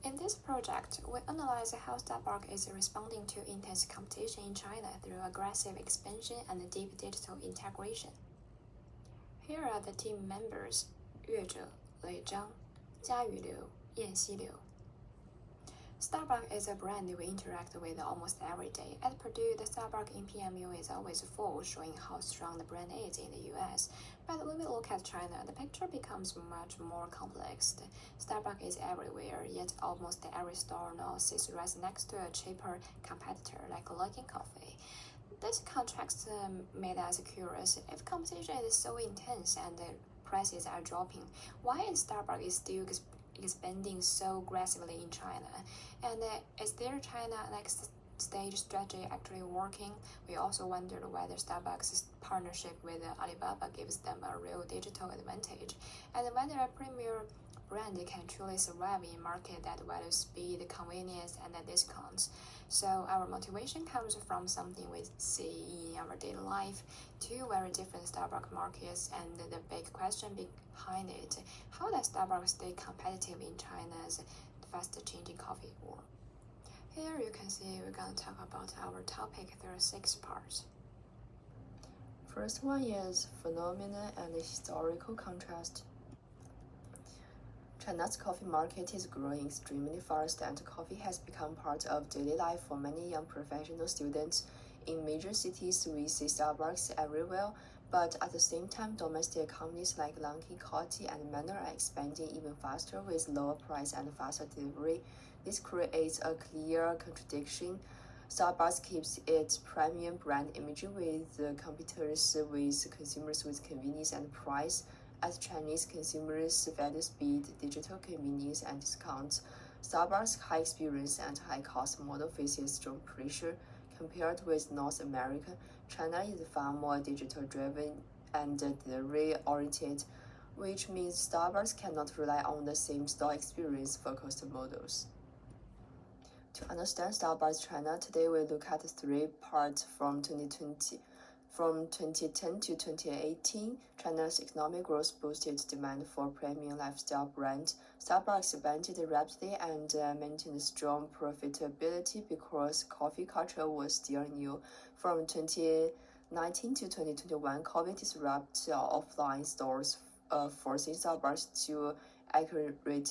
In this project, we analyze how Starbucks is responding to intense competition in China through aggressive expansion and deep digital integration. Here are the team members: 岳哲、雷章、嘉宇流、燕西流。Starbucks is a brand we interact with almost every day. At Purdue, the Starbucks in PMU is always full, showing how strong the brand is in the US. But when we look at China, the picture becomes much more complex. Starbucks is everywhere, yet almost every store now sits right next to a cheaper competitor like Luckin Coffee. This contrast made us curious. If competition is so intense and the prices are dropping, why is Starbucks still expanding so aggressively in China? And is their China next stage strategy actually working? We also wondered whether Starbucks' partnership with Alibaba gives them a real digital advantage, and whether a premier brand can truly survive in a market that values speed, convenience, and discounts. So our motivation comes from something we see in our daily life, two very different Starbucks markets, and the big question behind it: how does Starbucks stay competitive in China's fast-changing coffee world? Here you can see we're gonna talk about our topic. There are 6 parts. First one is phenomena and historical contrast. China's coffee market is growing extremely fast, and coffee has become part of daily life for many young professional students. In major cities, we see Starbucks everywhere, but at the same time, domestic companies like Luckin Coffee and Manner are expanding even faster with lower price and faster delivery. This creates a clear contradiction. Starbucks keeps its premium brand image with competitors with consumers with convenience and price. As Chinese consumers value speed, digital convenience, and discounts, Starbucks' high experience and high cost model faces strong pressure. Compared with North America, China is far more digital driven and delivery oriented, which means Starbucks cannot rely on the same store experience focused models. To understand Starbucks China, today we look at 3 parts from 2020. From 2010 to 2018, China's economic growth boosted demand for premium lifestyle brands. Starbucks expanded rapidly and maintained strong profitability because coffee culture was still new. From 2019 to 2021, COVID disrupted offline stores, forcing Starbucks to accelerate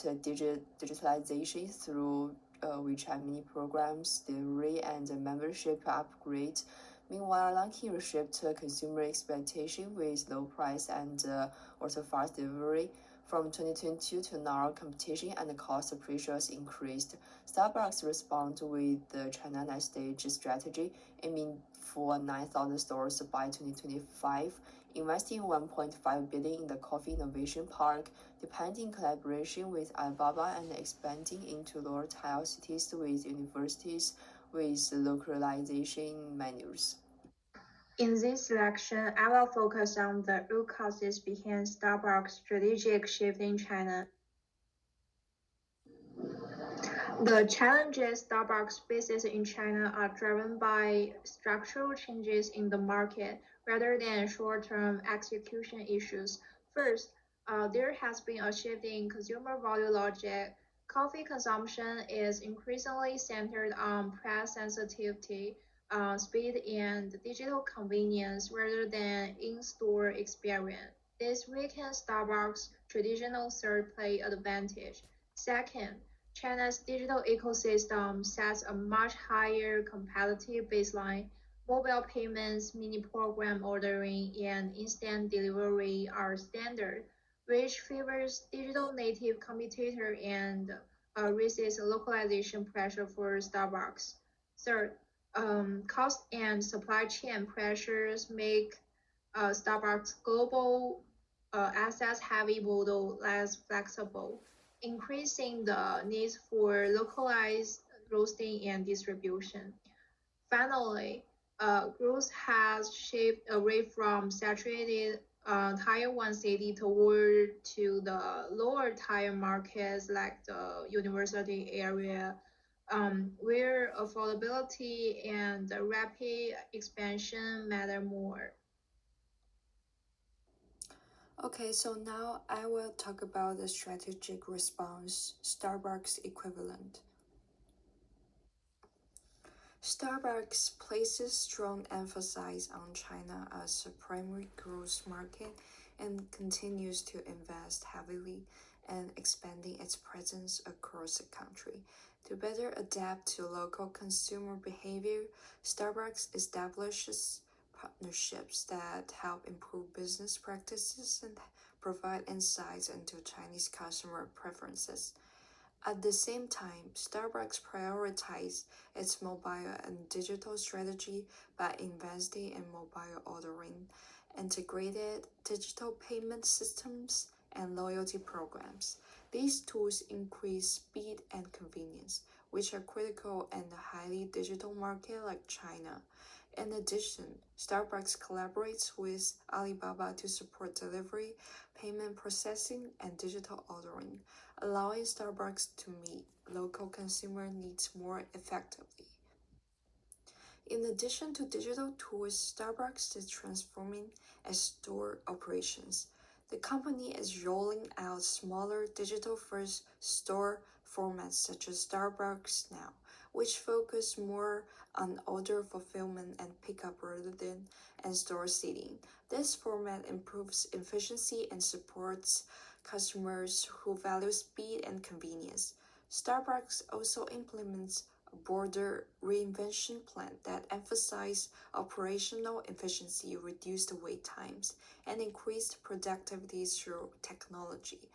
digitalization through WeChat mini programs, delivery, and membership upgrade. Meanwhile, Luckin shifted consumer expectation with low price and also fast delivery. From 2022 to now, competition and cost pressures increased. Starbucks responded with the China Next Stage strategy, aiming for 9,000 stores by 2025, investing 1.5 billion in the coffee innovation park, depending collaboration with Alibaba, and expanding into lower-tier cities with universities with localization menus. In this selection, I will focus on the root causes behind Starbucks' strategic shift in China. The challenges Starbucks faces in China are driven by structural changes in the market rather than short-term execution issues. First, there has been a shift in consumer value logic. Coffee consumption is increasingly centered on price sensitivity, speed, and digital convenience rather than in-store experience. This weakens Starbucks' traditional third-party advantage. Second, China's digital ecosystem sets a much higher competitive baseline. Mobile payments, mini program ordering, and instant delivery are standard, which favors digital native competitor and raises localization pressure for Starbucks. Third, cost and supply chain pressures make Starbucks' global assets-heavy model less flexible, increasing the need for localized roasting and distribution. Finally, growth has shifted away from saturated Tier 1 city toward to the lower tier markets like the university area, where affordability and rapid expansion matter more. Okay, so now I will talk about the strategic response, Starbucks equivalent. Starbucks places strong emphasis on China as a primary growth market and continues to invest heavily in expanding its presence across the country. To better adapt to local consumer behavior, Starbucks establishes partnerships that help improve business practices and provide insights into Chinese customer preferences. At the same time, Starbucks prioritizes its mobile and digital strategy by investing in mobile ordering, integrated digital payment systems, and loyalty programs. These tools increase speed and convenience, which are critical in a highly digital market like China. In addition, Starbucks collaborates with Alibaba to support delivery, payment processing, and digital ordering, allowing Starbucks to meet local consumer needs more effectively. In addition to digital tools, Starbucks is transforming its store operations. The company is rolling out smaller digital-first store formats such as Starbucks Now, which focus more on order fulfillment and pickup rather than in-store seating. This format improves efficiency and supports customers who value speed and convenience. Starbucks also implements a broader reinvention plan that emphasizes operational efficiency, reduced wait times, and increased productivity through technology.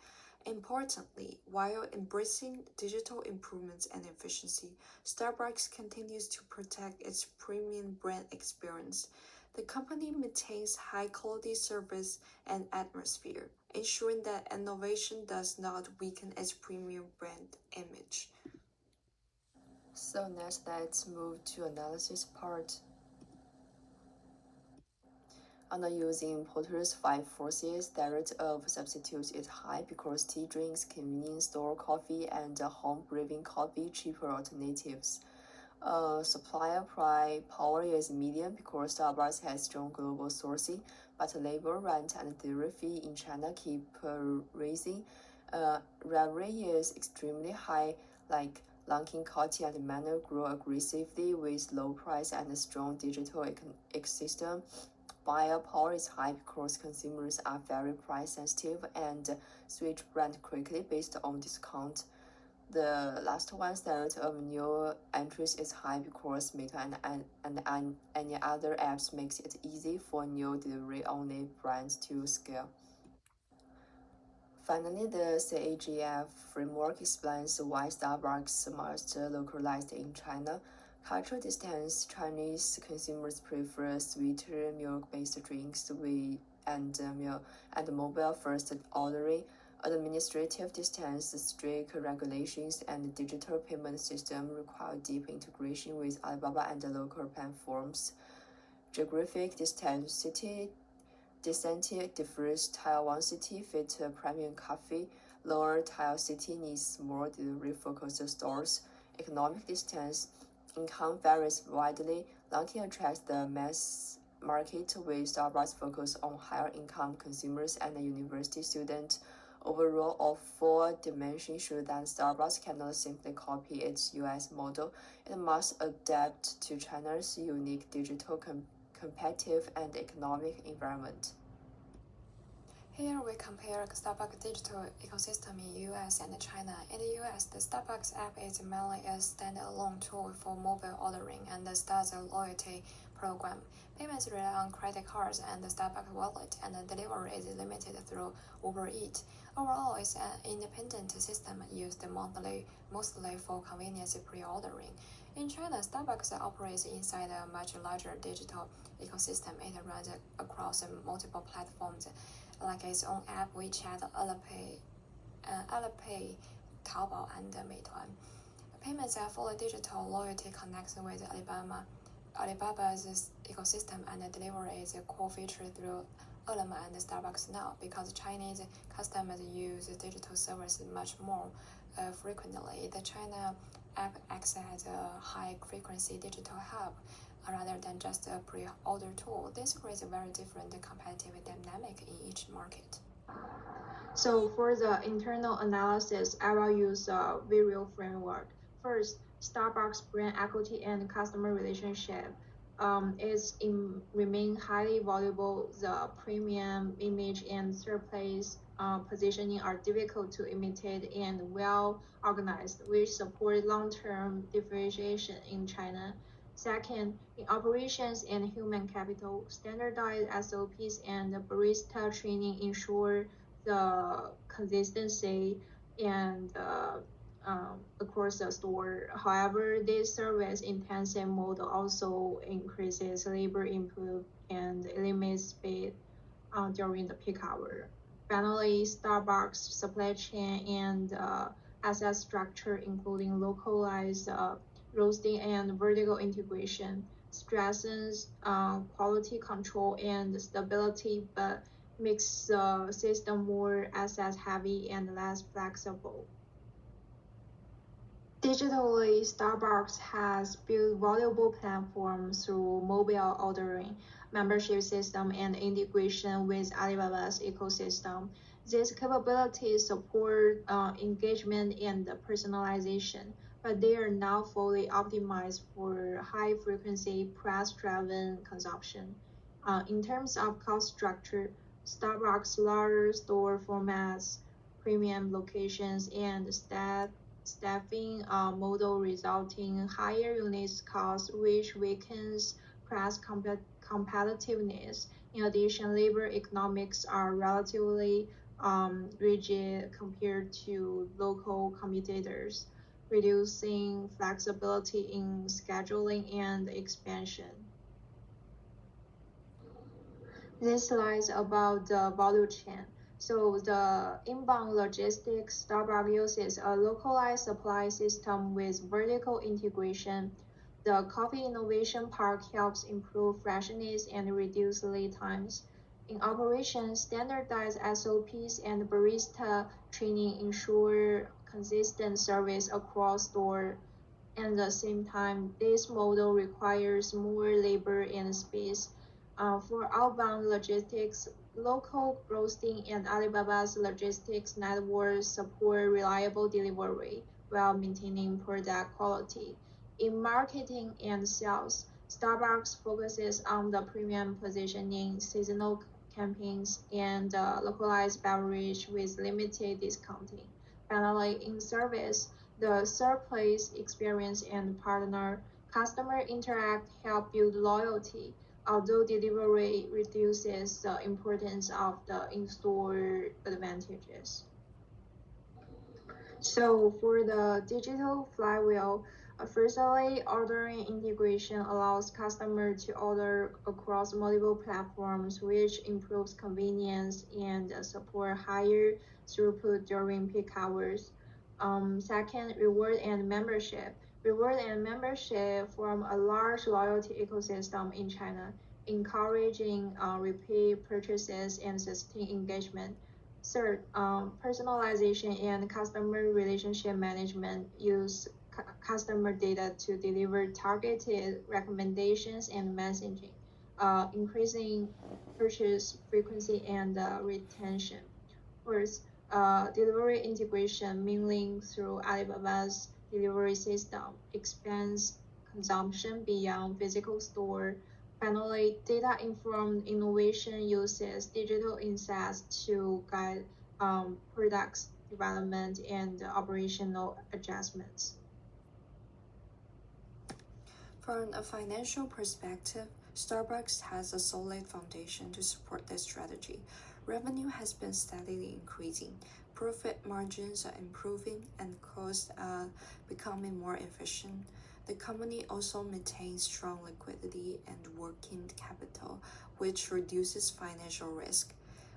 Importantly, while embracing digital improvements and efficiency, Starbucks continues to protect its premium brand experience. The company maintains high quality service and atmosphere, ensuring that innovation does not weaken its premium brand image. So next, let's move to analysis part. Under using Porter's 5 forces, the rate of substitutes is high because tea drinks, convenience store coffee, and home brewing coffee cheaper alternatives. Supplier price power is medium because Starbucks has strong global sourcing, but labor, rent, and delivery fee in China keep rising. Rivalry is extremely high, like Lunkin County and Manor grow aggressively with low price and a strong digital ecosystem. Buyer power is high because consumers are very price sensitive and switch brand quickly based on discount. The last one, standard of new entries is high because Meta and any other apps makes it easy for new delivery-only brands to scale. Finally, the CAGF framework explains why Starbucks must localize in China. Cultural distance, Chinese consumers prefer sweeter milk-based drinks and mobile-first ordering. Administrative distance, strict regulations, and digital payment system require deep integration with Alibaba and local platforms. Geographic density differs. Tier 1 city fit premium coffee. Lower tier city needs more delivery-focused stores. Economic distance. Income varies widely. Lunkin attracts the mass market with Starbucks focus on higher income consumers and university students. Overall, all four dimensions show that Starbucks cannot simply copy its US model. It must adapt to China's unique digital competitive and economic environment. Here we compare Starbucks digital ecosystem in US and China. In the US, the Starbucks app is mainly a standalone tool for mobile ordering and starts a loyalty program. Payments rely on credit cards and the Starbucks wallet, and the delivery is limited through Uber Eats. Overall, it's an independent system used mostly for convenience pre-ordering. In China, Starbucks operates inside a much larger digital ecosystem. It runs across multiple platforms, like its own app, WeChat, Alipay, Taobao, and Meituan. Payments are fully digital. Loyalty connects with Alibaba's ecosystem, and delivery is a core feature through Ele.me and Starbucks Now because Chinese customers use digital services much more frequently. The China app acts as a high-frequency digital hub rather than just a pre-order tool. This creates a very different competitive dynamic in each market. So for the internal analysis, I will use a Virio framework. First, Starbucks brand equity and customer relationship remain highly valuable. The premium image and third place positioning are difficult to imitate and well organized, which support long-term differentiation in China. Second, in operations and human capital, standardized SOPs and barista training ensure the consistency and across the store. However, this service-intensive model also increases labor input and limits speed during the peak hour. Finally, Starbucks supply chain and asset structure, including localized roasting and vertical integration, stresses quality control and stability, but makes the system more asset heavy and less flexible. Digitally, Starbucks has built valuable platforms through mobile ordering, membership system, and integration with Alibaba's ecosystem. These capabilities support engagement and personalization, but they are not fully optimized for high-frequency, press-driven consumption. In terms of cost structure, Starbucks' larger store formats, premium locations, and staffing model resulting higher unit costs, which weakens price competitiveness. In addition, labor economics are relatively rigid compared to local competitors, reducing flexibility in scheduling and expansion. This slides about the value chain. So the inbound logistics, Starbucks uses a localized supply system with vertical integration. The coffee innovation park helps improve freshness and reduce lead times. In operations, standardized SOPs and barista training ensure consistent service across store. At the same time, this model requires more labor and space. For outbound logistics, local roasting and Alibaba's logistics network support reliable delivery while maintaining product quality. In marketing and sales, Starbucks focuses on the premium positioning, seasonal campaigns, and localized beverage with limited discounting. Finally, in service, the third place experience and partner customer interact help build loyalty, although delivery reduces the importance of the in-store advantages. So for the digital flywheel, firstly, ordering integration allows customers to order across multiple platforms, which improves convenience and support higher throughput during peak hours. Second, reward and membership. Reward and membership form a large loyalty ecosystem in China, encouraging repeat purchases and sustained engagement. Third, personalization and customer relationship management use customer data to deliver targeted recommendations and messaging, increasing purchase frequency and retention. Fourth, delivery integration, mainly through Alibaba's delivery system, expands consumption beyond physical store. Finally, data-informed innovation uses digital insights to guide products development and operational adjustments. From a financial perspective, Starbucks has a solid foundation to support this strategy. Revenue has been steadily increasing, profit margins are improving, and costs are becoming more efficient. The company also maintains strong liquidity and working capital, which reduces financial risk.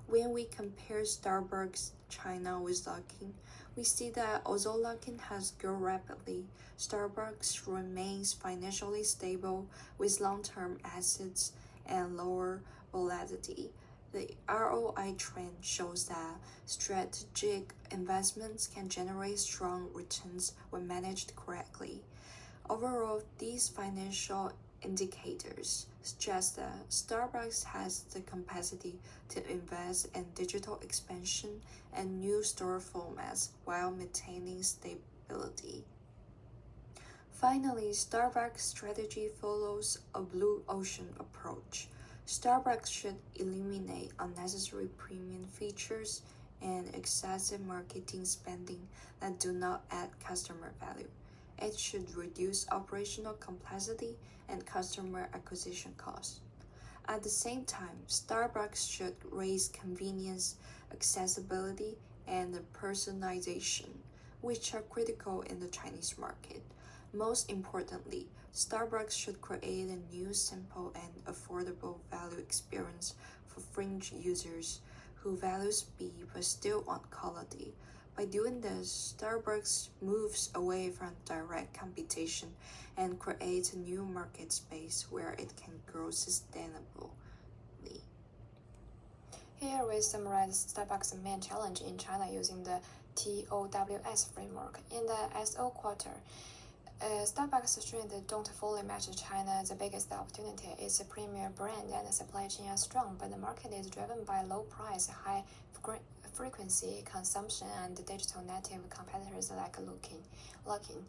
When we compare Starbucks China with Luckin, we see that although Luckin has grown rapidly, Starbucks remains financially stable with long-term assets and lower volatility. The ROI trend shows that strategic investments can generate strong returns when managed correctly. Overall, these financial indicators suggest that Starbucks has the capacity to invest in digital expansion and new store formats while maintaining stability. Finally, Starbucks' strategy follows a blue ocean approach. Starbucks should eliminate unnecessary premium features and excessive marketing spending that do not add customer value. It should reduce operational complexity and customer acquisition costs. At the same time, Starbucks should raise convenience, accessibility, and personalization, which are critical in the Chinese market. Most importantly, Starbucks should create a new, simple, and affordable value experience for fringe users who value speed but still want quality. By doing this, Starbucks moves away from direct competition and creates a new market space where it can grow sustainably. Here we summarize Starbucks' main challenge in China using the TOWS framework. In the SO quarter, Starbucks' strengths don't fully match China's biggest opportunity. Its premier brand and supply chain are strong, but the market is driven by low price, high frequency consumption, and digital native competitors like Luckin.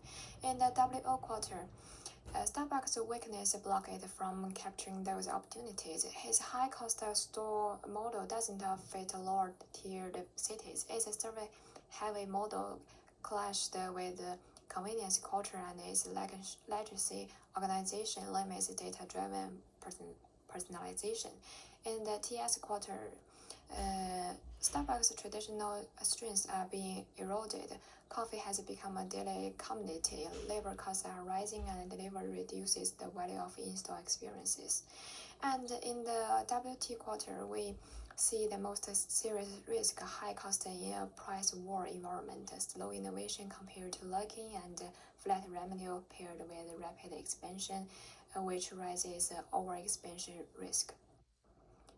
In the WO quarter, Starbucks' weakness blocked it from capturing those opportunities. His high-cost store model doesn't fit lower-tiered cities. Its survey-heavy model clashed with convenience culture, and its legacy organization limits data-driven personalization. In the TS quarter, Starbucks' traditional strengths are being eroded. Coffee has become a daily commodity, labor costs are rising, and delivery reduces the value of in-store experiences. And in the WT quarter, we see the most serious risk, high cost in a price war environment, slow innovation compared to Luckin, and flat revenue paired with rapid expansion, which raises overexpansion risk.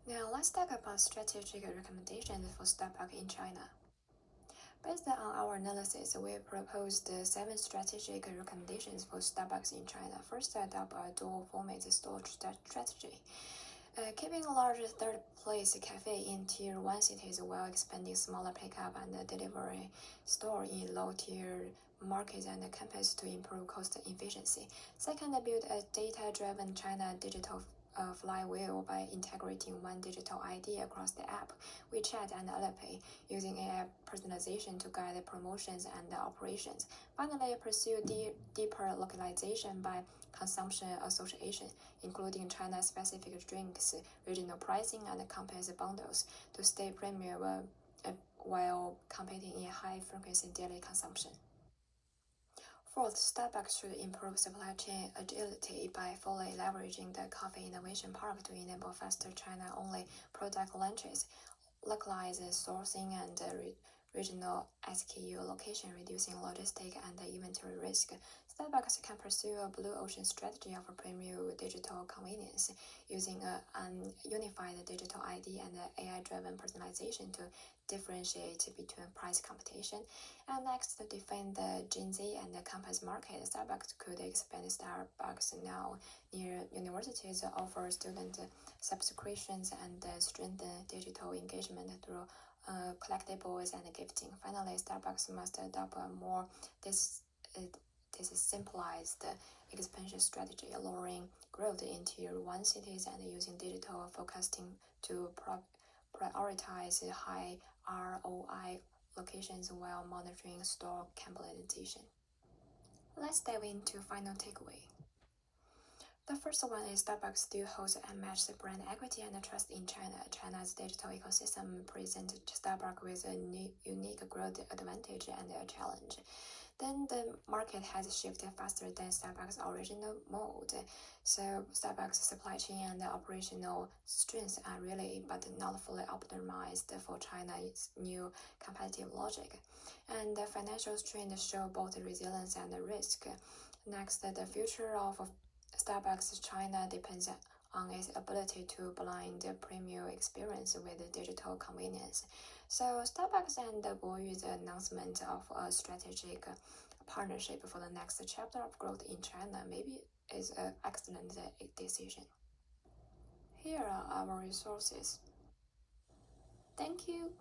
Now let's talk about strategic recommendations for Starbucks in China. Based on our analysis, we proposed 7 strategic recommendations for Starbucks in China. First, adopt a dual format store strategy. Keeping a large third-place cafe in Tier 1 cities while expanding smaller pickup and delivery store in low-tier markets and campus to improve cost efficiency. Second, build a data-driven China digital flywheel by integrating one digital ID across the app, WeChat, and Alipay, using AI personalization to guide promotions and operations. Finally, pursue deeper localization by consumption association, including China-specific drinks, regional pricing, and campus bundles to stay premium while competing in high-frequency daily consumption. Fourth, Starbucks should improve supply chain agility by fully leveraging the coffee innovation park to enable faster China-only product launches, localized sourcing, and regional SKU location, reducing logistic and inventory risk. Starbucks can pursue a blue ocean strategy of premium digital convenience, using an unified digital ID and AI-driven personalization to differentiate between price competition. And next, to defend the Gen Z and the campus market, Starbucks could expand Starbucks Now near universities, offer student subscriptions, and strengthen digital engagement through collectibles and gifting. Finally, Starbucks must adopt a more simplified expansion strategy, lowering growth in Tier 1 cities and using digital forecasting to prioritize high ROI locations while monitoring store cannibalization. Let's dive into final takeaway. The first one is Starbucks still holds unmatched brand equity and trust in China. China's digital ecosystem presents Starbucks with a unique growth advantage and a challenge. Then the market has shifted faster than Starbucks' original mold. So Starbucks' supply chain and operational strengths are really but not fully optimized for China's new competitive logic. And the financial strengths show both resilience and risk. Next, the future of Starbucks China depends on its ability to blend the premium experience with digital convenience. So Starbucks and Boyu's announcement of a strategic partnership for the next chapter of growth in China maybe is an excellent decision. Here are our resources. Thank you.